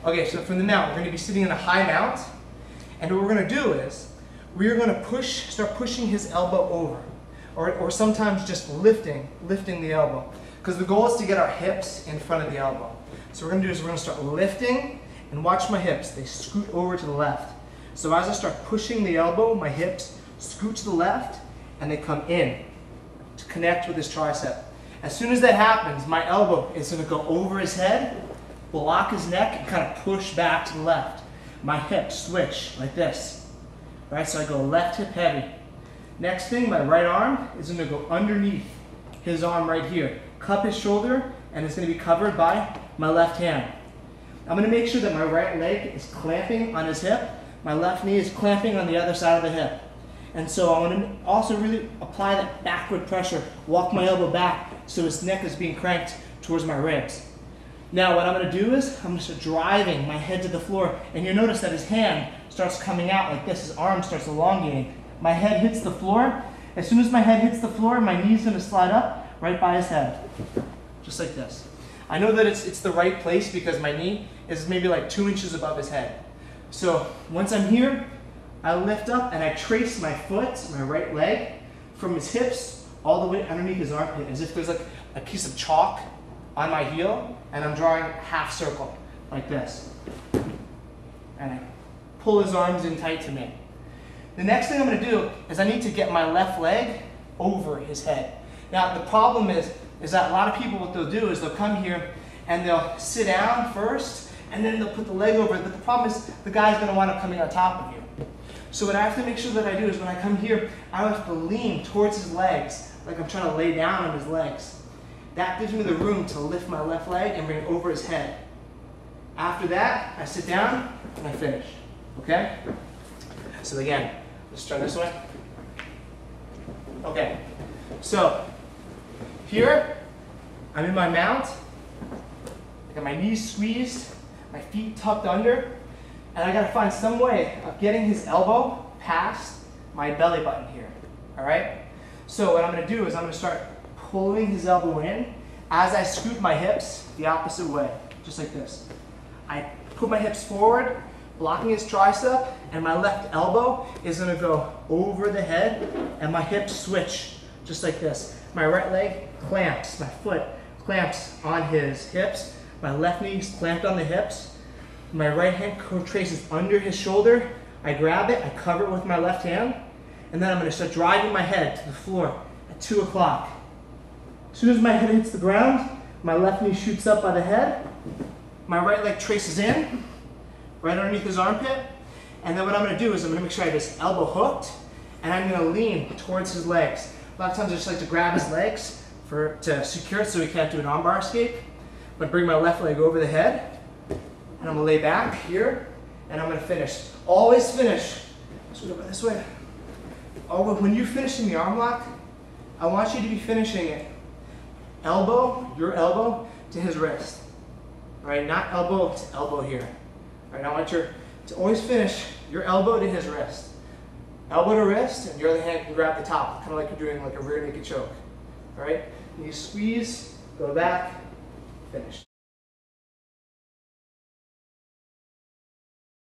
Okay, so from the mount, we're going to be sitting in a high mount, and what we're going to do is, we're going to start pushing his elbow over, or sometimes just lifting the elbow, because the goal is to get our hips in front of the elbow. So what we're going to do is we're going to start lifting, and watch my hips, they scoot over to the left. So as I start pushing the elbow, my hips scoot to the left, and they come in to connect with his tricep. As soon as that happens, my elbow is going to go over his head, block his neck, and kind of push back to the left. My hips switch like this. Right, so I go left hip heavy. Next thing, my right arm is going to go underneath his arm right here. Cup his shoulder, and it's going to be covered by my left hand. I'm going to make sure that my right leg is clamping on his hip. My left knee is clamping on the other side of the hip. And so I want to also really apply that backward pressure, walk my elbow back so his neck is being cranked towards my ribs. Now what I'm going to do is I'm going to start driving my head to the floor, and you'll notice that his hand starts coming out like this, his arm starts elongating. My head hits the floor. As soon as my head hits the floor, my knee's going to slide up right by his head, just like this. I know that it's the right place because my knee is maybe like 2 inches above his head. So once I'm here, I lift up and I trace my foot, my right leg, from his hips all the way underneath his armpit, as if there's like a piece of chalk on my heel, and I'm drawing a half circle like this. And I pull his arms in tight to me. The next thing I'm going to do is I need to get my left leg over his head. Now the problem is that a lot of people, what they'll do is they'll come here and they'll sit down first, and then they'll put the leg over it. But the problem is the guy's going to wind up coming on top of you. So what I have to make sure that I do is when I come here, I have to lean towards his legs, like I'm trying to lay down on his legs. That gives me the room to lift my left leg and bring it over his head. After that, I sit down and I finish. Okay? So again, let's turn this way. Okay. So here, I'm in my mount. I got my knees squeezed, my feet tucked under, and I gotta find some way of getting his elbow past my belly button here. All right? So what I'm gonna do is I'm gonna start pulling his elbow in as I scoot my hips the opposite way, just like this. I put my hips forward, blocking his tricep, and my left elbow is gonna go over the head, and my hips switch, just like this. My right leg clamps, my foot clamps on his hips, my left knee is clamped on the hips, my right hand traces under his shoulder, I grab it, I cover it with my left hand, and then I'm gonna start driving my head to the floor at 2 o'clock. As soon as my head hits the ground, my left knee shoots up by the head, my right leg traces in, right underneath his armpit, and then what I'm gonna do is I'm gonna make sure I have his elbow hooked, and I'm gonna lean towards his legs. A lot of times I just like to grab his legs to secure it so he can't do an armbar escape. I'm gonna bring my left leg over the head, and I'm gonna lay back here, and I'm gonna finish. Always finish. So go this way. Oh, when you're finishing the arm lock, I want you to be finishing it elbow, your elbow, to his wrist. All right, not elbow to elbow here. All right, I want you to always finish your elbow to his wrist. Elbow to wrist, and your other hand can grab the top, kind of like you're doing like a rear naked choke. All right, and you squeeze, go back, finish.